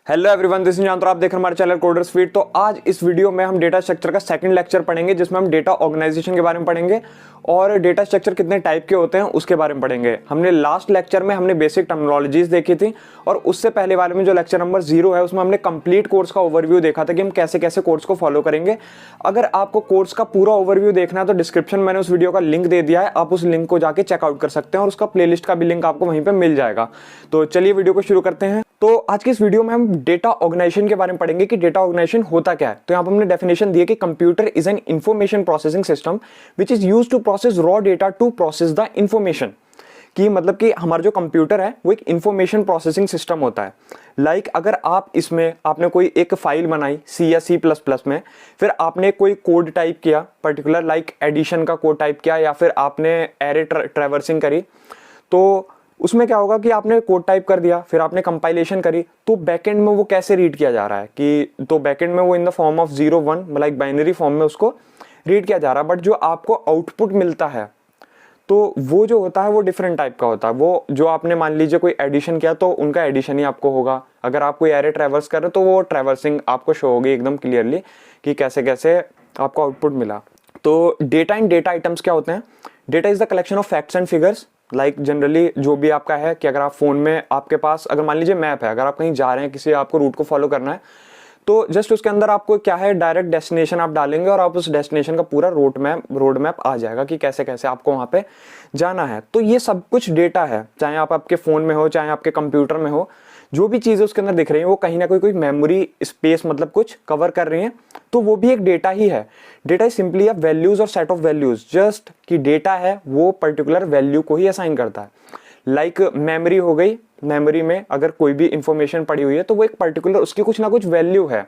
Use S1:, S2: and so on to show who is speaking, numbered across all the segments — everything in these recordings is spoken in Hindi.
S1: हेलो एवरीवन, दिस इज जानतो, आप देख रहे हैं हमारे चैनल कोडर्सफीड। तो आज इस वीडियो में हम डेटा स्ट्रक्चर का सेकंड लेक्चर पढ़ेंगे, जिसमें हम डेटा ऑर्गेनाइजेशन के बारे में पढ़ेंगे और डेटा स्ट्रक्चर कितने टाइप के होते हैं उसके बारे में पढ़ेंगे। हमने लास्ट लेक्चर में हमने बेसिक टर्मिनोलॉजीज देखी थी और उससे पहले वाले में जो लेक्चर नंबर 0 है उसमें हमने कंप्लीट कोर्स का ओवरव्यू देखा था कि हम कैसे कैसे कोर्स को फॉलो करेंगे। अगर आपको कोर्स का पूरा ओवरव्यू देखना है तो डिस्क्रिप्शन में मैंने उस वीडियो का लिंक दे दिया है, आप उस लिंक को जाके चेकआउट कर सकते हैं और उसका प्लेलिस्ट का भी लिंक आपको वहीं पर मिल जाएगा। तो चलिए वीडियो को शुरू करते हैं। तो आज की इस वीडियो में हम डेटा ऑर्गेनाइजेशन के बारे में पढ़ेंगे कि डेटा ऑर्गेनाइजेशन होता क्या है। तो यहाँ पर हमने डेफिनेशन दी है कि computer is an information processing system which is used to process raw data to process the information. कि मतलब कि हमारा जो कंप्यूटर है वो एक इंफॉर्मेशन प्रोसेसिंग सिस्टम होता है। लाइक अगर आप इसमें आपने कोई एक फाइल बनाई C या C++ में, फिर आपने कोई कोड टाइप किया पर्टिकुलर, लाइक एडिशन का कोड टाइप किया या फिर आपने एरे ट्रैवर्सिंग करी, तो उसमें क्या होगा कि आपने कोड टाइप कर दिया, फिर आपने कंपाइलेशन करी, तो बैकएंड में वो कैसे रीड किया जा रहा है कि तो बैकएंड में वो in the form of 0 1 like binary form में उसको रीड किया जा रहा है। बट जो आपको आउटपुट मिलता है तो वो जो होता है वो डिफरेंट टाइप का होता है। वो जो आपने मान लीजिए कोई एडिशन किया तो उनका एडिशन ही आपको होगा। अगर आप कोई एरे ट्रैवर्स कर रहे हो तो वो ट्रैवर्सिंग आपको शो होगी एकदम क्लियरली कि कैसे कैसे आपको आउटपुट मिला। तो डेटा एंड डेटा आइटम्स क्या होते हैं? Data is the collection of facts and figures. Like generally जो भी आपका है कि अगर आप फोन में आपके पास अगर मान लीजिए मैप है, अगर आप कहीं जा रहे हैं, किसी आपको रूट को फॉलो करना है, तो जस्ट उसके अंदर आपको क्या है डायरेक्ट डेस्टिनेशन आप डालेंगे और आप उस डेस्टिनेशन का पूरा रोड मैप आ जाएगा कि कैसे कैसे आपको वहां पे जाना है। तो ये सब कुछ डेटा है, चाहे आप आपके फोन में हो चाहे आपके कंप्यूटर में हो, जो भी चीजें उसके अंदर दिख रही है वो कहीं ना कोई मेमोरी स्पेस मतलब कुछ कवर कर रही है, तो वो भी एक डेटा ही है। Data is simply a values और सेट ऑफ वैल्यूज, जस्ट कि डेटा है वो पर्टिकुलर वैल्यू को ही असाइन करता है। लाइक मेमोरी हो गई, मेमोरी में अगर कोई भी इंफॉर्मेशन पड़ी हुई है तो वो एक पर्टिकुलर उसकी कुछ ना कुछ वैल्यू है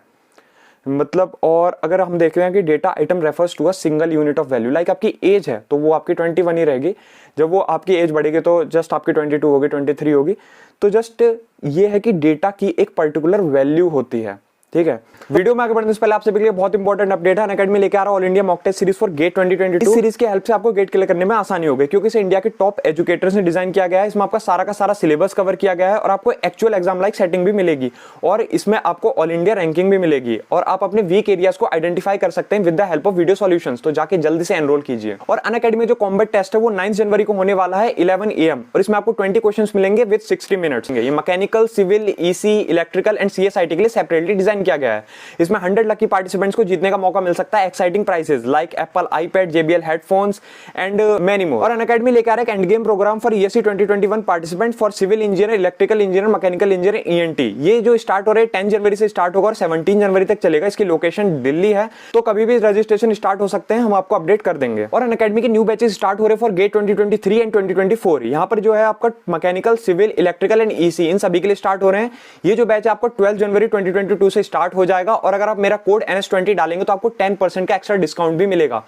S1: मतलब। और अगर हम देख रहे हैं कि data item refers to a single unit of value, like आपकी एज है तो वो आपकी 21 ही रहेगी। जब वो आपकी एज बढ़ेगी तो जस्ट आपकी 22 होगी, 23 होगी। तो जस्ट ये है कि डेटा की एक पर्टिकुलर वैल्यू होती है, ठीक है। वीडियो में आगे बढ़ने से पहले आपसे के लिए बहुत इंपॉर्टेंट अपडेट है। अनअकैडमी लेके आ रहा है all India mock test series for GATE 2022। इस सीरीज की हेल्प से आपको गेट क्लियर करने में आसानी होगी, क्योंकि इसे इंडिया के टॉप एजुकेटर्स ने डिजाइन किया गया है। इसमें आपका सारा का सारा सिलेबस कवर किया गया है और आपको एक्चुअल एग्जाम लाइक सेटिंग भी मिलेगी और इसमें आपको ऑल इंडिया रैंकिंग भी मिलेगी और आप अपने वीक एरियाज को आइडेंटिफाई कर सकते हैं with the help of video solutions. तो जाके जल्दी से एनरोल कीजिए। और अनअकैडमी में जो कॉम्बैट टेस्ट है वो 9 जनवरी को होने वाला है 11 AM और इसमें आपको 20 क्वेश्चंस मिलेंगे विद 60 मिनट्स। ये mechanical, civil, EC, electrical and CSIT के लिए सेपरेटली डिजाइन किया गया है। इसमें 100 लकी पार्टिसिपेंट्स को जीतने का मौका मिल सकता है exciting prizes like Apple iPad, JBL headphones and many more. और अनअकैडमी लेकर आ रहा है end game program for ESE 2021 participant for civil engineer, electrical engineer, mechanical engineer, ENT। ये जो स्टार्ट हो रहा है 10 जनवरी से स्टार्ट होगा और 17 जनवरी तक चलेगा। इसकी लोकेशन दिल्ली है, तो कभी भी रजिस्ट्रेशन स्टार्ट हो सकते हैं, हम आपको अपडेट कर देंगे। और अनअकैडमी के न्यू बैचेस स्टार्ट हो रहे फॉर गेट 2023 एंड 2024। यहाँ पर जो है आपका mechanical, civil, electrical and EC इन सभी के लिए स्टार्ट हो रहे हैं। ये जो बैच है आपको 12 जनवरी 2022 से स्टार्ट हो जाएगा और अगर आप मेरा कोड NS20 डालेंगे तो आपको 10% का एक्स्ट्रा डिस्काउंट भी मिलेगा।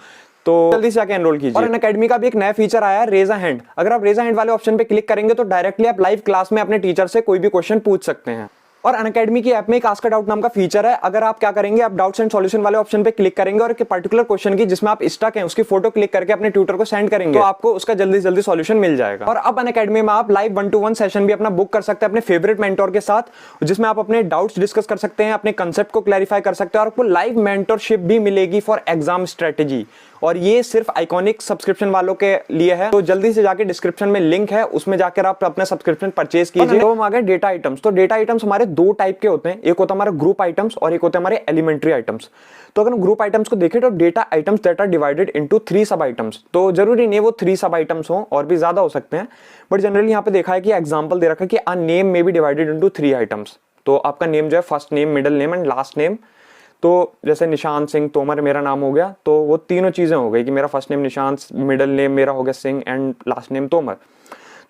S1: तो जल्दी से आके एनरोल कीजिए। और अनअकैडमी का भी एक नया फीचर आया है, रेज अ हैंड। अगर आप रेज अ हैंड वाले ऑप्शन पे क्लिक करेंगे तो डायरेक्टली आप लाइव क्लास में अपने टीचर से कोई भी क्वेश्चन पूछ सकते हैं। और अनअकैडमी की ऐप में एक आस्क अ डाउट नाम का फीचर है। अगर आप क्या करेंगे, आप डाउट्स एंड सॉल्यूशन वाले ऑप्शन पे क्लिक करेंगे और एक पर्टिकुलर क्वेश्चन की जिसमें आप स्टक हैं उसकी फोटो क्लिक करके अपने ट्यूटर को सेंड करेंगे तो आपको उसका जल्दी जल्दी सॉल्यूशन मिल जाएगा। और अब अनअकैडमी में आप लाइव 1-to-1 सेशन भी अपना बुक कर सकते हैं अपने फेवरेट मेंटोर के साथ, जिसमें आप अपने डाउट्स डिस्कस कर सकते हैं, अपने कंसेप्ट को क्लैरिफाई कर सकते हैं और आपको लाइव मेंटोरशिप भी मिलेगी फॉर एग्जाम स्ट्रेटेजी। और ये सिर्फ आइकॉनिक सब्सक्रिप्शन वालों के लिए है, तो जल्दी से जाके डिस्क्रिप्शन में लिंक है, उसमें जाकर आप अपना सब्सक्रिप्शन परचेज कीजिए। तो हम आ गए डेटा आइटम्स। तो डेटा आइटम्स हमारे 2 टाइप के होते हैं, एक होता है हमारा ग्रुप आइटम्स और एक होते हैं हमारे एलिमेंट्री आइटम्स। तो अगर हम ग्रुप आइटम्स को देखें तो data items that are divided into 3 sub items. तो जरूरी नहीं वो 3 सब आइटम्स हो, और भी ज्यादा हो सकते हैं, बट जनरली यहाँ पे देखा है कि एग्जाम्पल दे रखा है कि आ नेम में बी डिवाइडेड इनटू 3 आइटम्स। तो आपका नेम जो है first name, middle name and last name. तो जैसे निशांत सिंह तोमर मेरा नाम हो गया, तो वो तीनों चीजें हो गई कि मेरा first name Nishant, middle name मेरा हो गया Singh and last name Tomar.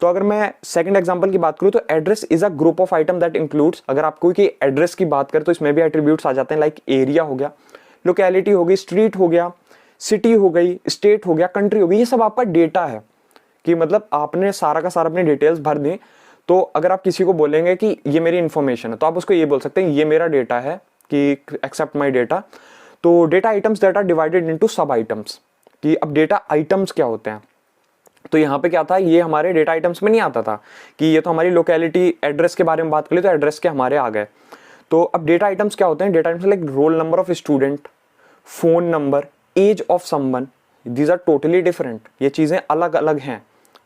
S1: तो अगर मैं सेकंड एग्जांपल की बात करूं तो address is a group of item that includes, अगर आप कोई की एड्रेस की बात करें तो इसमें भी एट्रीब्यूट्स आ जाते हैं, लाइक एरिया हो गया, लोकेलिटी हो गई, स्ट्रीट हो गया, सिटी हो गई, स्टेट हो गया, कंट्री हो गई। ये सब आपका डेटा है कि मतलब आपने सारा का सारा अपनी डिटेल्स भर दी। तो अगर आप किसी को बोलेंगे कि ये मेरी इंफॉर्मेशन है तो आप उसको ये बोल सकते हैं ये मेरा डेटा है कि एक्सेप्ट माई डेटा। तो data items that are divided into sub items, कि अब डेटा आइटम्स क्या होते हैं। तो यहाँ पे क्या था, ये हमारे डेटा आइटम्स में नहीं आता था कि ये तो हमारी लोकेलिटी एड्रेस के बारे में बात करें तो एड्रेस के हमारे आ गए। तो अब डेटा आइटम्स क्या होते हैं? Data items like roll number of student, phone number, age of someone, these are totally different, ये चीजें अलग अलग हैं,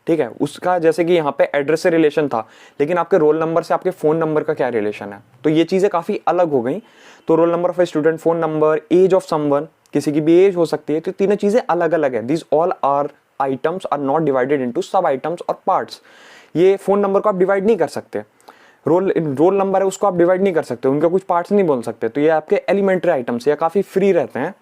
S1: ठीक है। उसका जैसे कि यहाँ पे एड्रेस से रिलेशन था, लेकिन आपके रोल नंबर से आपके फोन नंबर का क्या रिलेशन है, तो ये चीजें काफी अलग हो गई। तो roll number of a student, phone number, age of someone, किसी की भी एज हो सकती है, तो तीनों चीजें अलग अलग है। These all are items are not divided into sub items और पार्ट्स। ये फोन नंबर को आप डिवाइड नहीं कर सकते, रोल नंबर है उसको आप डिवाइड नहीं कर सकते, उनके कुछ पार्ट्स नहीं बोल सकते, तो ये आपके एलिमेंट्री आइटम्स या काफी फ्री रहते हैं।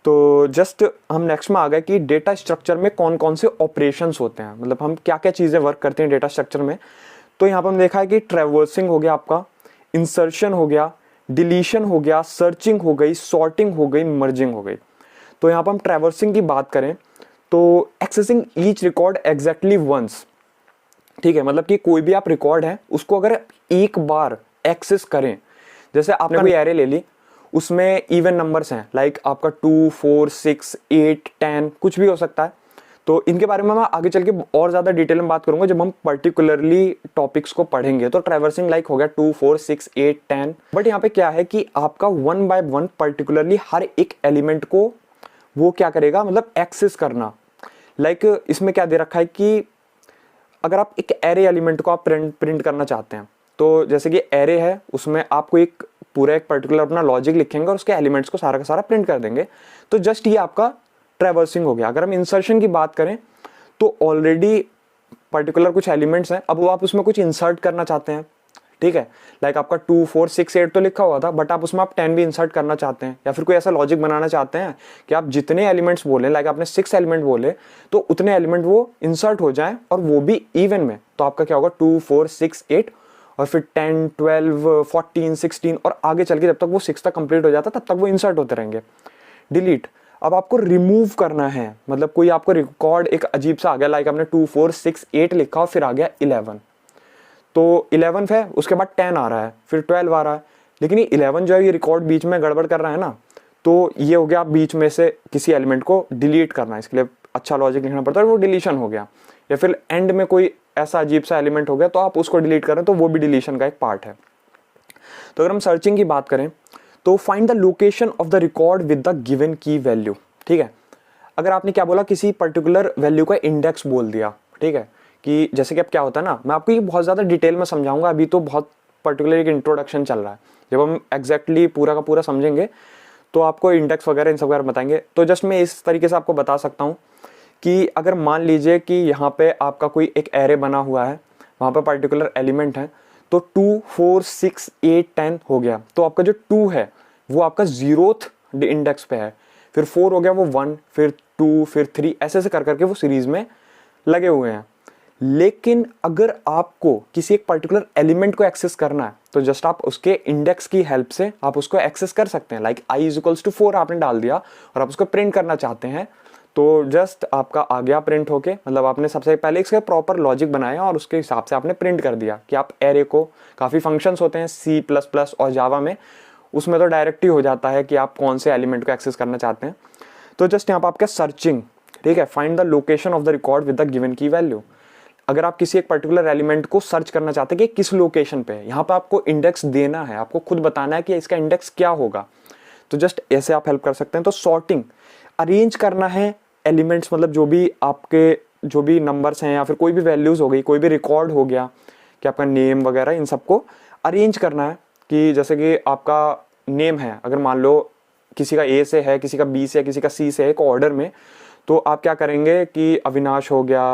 S1: तो जस्ट हम नेक्स्ट में आ गए कि डेटा स्ट्रक्चर में कौन कौन से ऑपरेशंस होते हैं, मतलब हम क्या क्या चीजें वर्क करते हैं डेटा स्ट्रक्चर में। तो यहाँ पर हम देखा है कि ट्रैवर्सिंग हो गया आपका, इंसर्शन हो गया, डिलीशन हो गया, सर्चिंग हो गई, सॉर्टिंग हो गई, मर्जिंग हो गई। तो यहाँ पर हम ट्रैवर्सिंग की बात करें तो accessing each record exactly once, ठीक है, मतलब कि कोई भी आप रिकॉर्ड है उसको अगर एक बार एक्सेस करें, जैसे आपने कोई एरे ले ली, उसमें इवन नंबर्स हैं लाइक आपका 2, 4, 6, 8, 10 कुछ भी हो सकता है। तो इनके बारे में मैं आगे चल के और ज्यादा डिटेल में बात करूंगा जब हम पर्टिकुलरली टॉपिक्स को पढ़ेंगे। तो ट्रैवर्सिंग लाइक हो गया 2, 4, 6, 8, 10। बट यहाँ पे क्या है कि आपका 1 by 1 पर्टिकुलरली हर एक एलिमेंट को वो क्या करेगा, मतलब एक्सेस करना। लाइक इसमें क्या दे रखा है कि अगर आप एक एरे एलिमेंट को आप प्रिंट करना चाहते हैं, तो जैसे कि एरे है उसमें आपको एक पूरा एक पर्टिकुलर अपना लॉजिक लिखेंगे और उसके एलिमेंट्स को सारा का सारा प्रिंट कर देंगे। तो जस्ट ये आपका ट्रैवर्सिंग हो गया। अगर हम इंसर्शन की बात करें तो ऑलरेडी पर्टिकुलर कुछ एलिमेंट्स हैं, अब वो आप उसमें कुछ इंसर्ट करना चाहते हैं, ठीक है, लाइक आपका 2, 4, 6, 8 तो लिखा हुआ था, बट आप उसमें आप 10 भी इंसर्ट करना चाहते हैं, या फिर कोई ऐसा लॉजिक बनाना चाहते हैं कि आप जितने एलिमेंट्स बोले, लाइक आपने 6 एलिमेंट बोले, तो उतने एलिमेंट वो इंसर्ट हो जाए और वो भी इवन में। तो आपका क्या होगा 2, 4, 6, 8 और फिर 10, 12, 14, 16 और आगे चल के जब तक वो 6 तक कंप्लीट हो जाता तब तक वो इंसर्ट होते रहेंगे। डिलीट, अब आपको रिमूव करना है, मतलब कोई आपको रिकॉर्ड एक अजीब सा आ गया, लाइक आपने 2, 4, 6, 8 लिखा और फिर आ गया 11, तो 11 है, उसके बाद 10 आ रहा है, फिर 12 आ रहा है, लेकिन ये 11 जो है ये रिकॉर्ड बीच में गड़बड़ कर रहा है ना, तो ये हो गया आप बीच में से किसी एलिमेंट को डिलीट करना है, इसके लिए अच्छा लॉजिक लिखना पड़ता है, वो डिलीशन हो गया। या फिर एंड में कोई ऐसा अजीब सा एलिमेंट हो गया तो आप उसको डिलीट करें, तो वो भी डिलीशन का एक पार्ट है। तो अगर हम सर्चिंग की बात करें तो find the location of the record with the given की वैल्यू, ठीक है। अगर आपने क्या बोला, किसी पर्टिकुलर वैल्यू का इंडेक्स बोल दिया, ठीक है, कि जैसे कि अब क्या होता है ना, मैं आपको ये बहुत ज़्यादा डिटेल में समझाऊंगा, अभी तो बहुत पर्टिकुलर एक इंट्रोडक्शन चल रहा है, जब हम एग्जैक्टली पूरा का पूरा समझेंगे तो आपको इंडेक्स वगैरह इन सब वगैरह बताएंगे। तो जस्ट मैं इस तरीके से आपको बता सकता हूँ कि अगर मान लीजिए कि यहाँ पे आपका कोई एक एरे बना हुआ है, वहाँ पे पर्टिकुलर एलिमेंट है, तो 2, 4, 6, 8, 10 हो गया, तो आपका जो 2 है वो आपका 0th इंडेक्स पे है, फिर 4 हो गया वो 1, फिर 2, फिर 3, ऐसे ऐसे कर करके वो सीरीज में लगे हुए हैं। लेकिन अगर आपको किसी एक पर्टिकुलर एलिमेंट को एक्सेस करना है तो जस्ट आप उसके इंडेक्स की हेल्प से आप उसको एक्सेस कर सकते हैं। लाइक i = 4 आपने डाल दिया और आप उसको प्रिंट करना चाहते हैं, तो जस्ट आपका आ गया प्रिंट होके, मतलब आपने सबसे पहले इसका प्रॉपर लॉजिक बनाया और उसके हिसाब से आपने प्रिंट कर दिया कि आप एरे को, काफ़ी फंक्शंस होते हैं C++ और जावा में, उसमें तो डायरेक्ट ही हो जाता है कि आप कौन से एलिमेंट को एक्सेस करना चाहते हैं। तो जस्ट यहाँ पर आपका सर्चिंग, ठीक है, find the location of the record with the given की वैल्यू। अगर आप किसी एक पर्टिकुलर एलिमेंट को सर्च करना चाहते हैं कि किस लोकेशन पे है, यहाँ पे आपको इंडेक्स देना है, आपको खुद बताना है कि इसका इंडेक्स क्या होगा, तो जस्ट ऐसे आप हेल्प कर सकते हैं। तो सॉर्टिंग, अरेंज करना है एलिमेंट्स, मतलब जो भी आपके जो भी नंबर्स हैं या फिर कोई भी वैल्यूज हो गई, कोई भी रिकॉर्ड हो गया कि आपका नेम वगैरह, इन सबको अरेंज करना है। कि जैसे कि आपका नेम है, अगर मान लो किसी का ए से है, किसी का बी से है, किसी का सी से है, एक ऑर्डर में, तो आप क्या करेंगे कि अविनाश हो गया,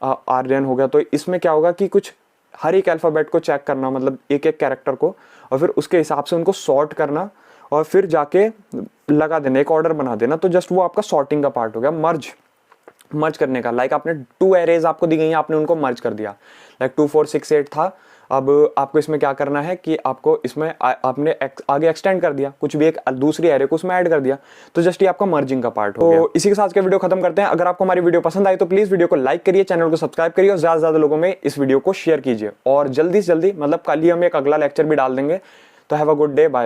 S1: आर्यन हो गया, तो इसमें क्या होगा कि कुछ हर एक अल्फ़ाबेट को चेक करना, मतलब एक एक कैरेक्टर को, और फिर उसके हिसाब से उनको सॉर्ट करना और फिर जाके लगा देना, एक ऑर्डर बना देना। तो जस्ट वो आपका सॉर्टिंग का पार्ट हो गया। मर्ज करने का, लाइक आपने 2 एरेज आपको दी गई हैं, आपने उनको मर्ज कर दिया, लाइक 2, 4, 6, 8 था, अब आपको इसमें क्या करना है कि आपको इसमें आपने आगे एक्सटेंड कर दिया, कुछ भी एक दूसरी एरे को उसमें ऐड कर दिया, तो जस्ट ये आपका मर्जिंग का पार्ट हो गया। तो इसी के साथ के वीडियो खत्म करते हैं। अगर आपको हमारी वीडियो पसंद आई तो प्लीज वीडियो को लाइक करिए, चैनल को सब्सक्राइब करिए और ज्यादा से ज्यादा लोगों में इस वीडियो को शेयर कीजिए। और जल्दी से जल्दी, मतलब कल ही हम एक अगला लेक्चर भी डाल देंगे। तो have a good day, bye.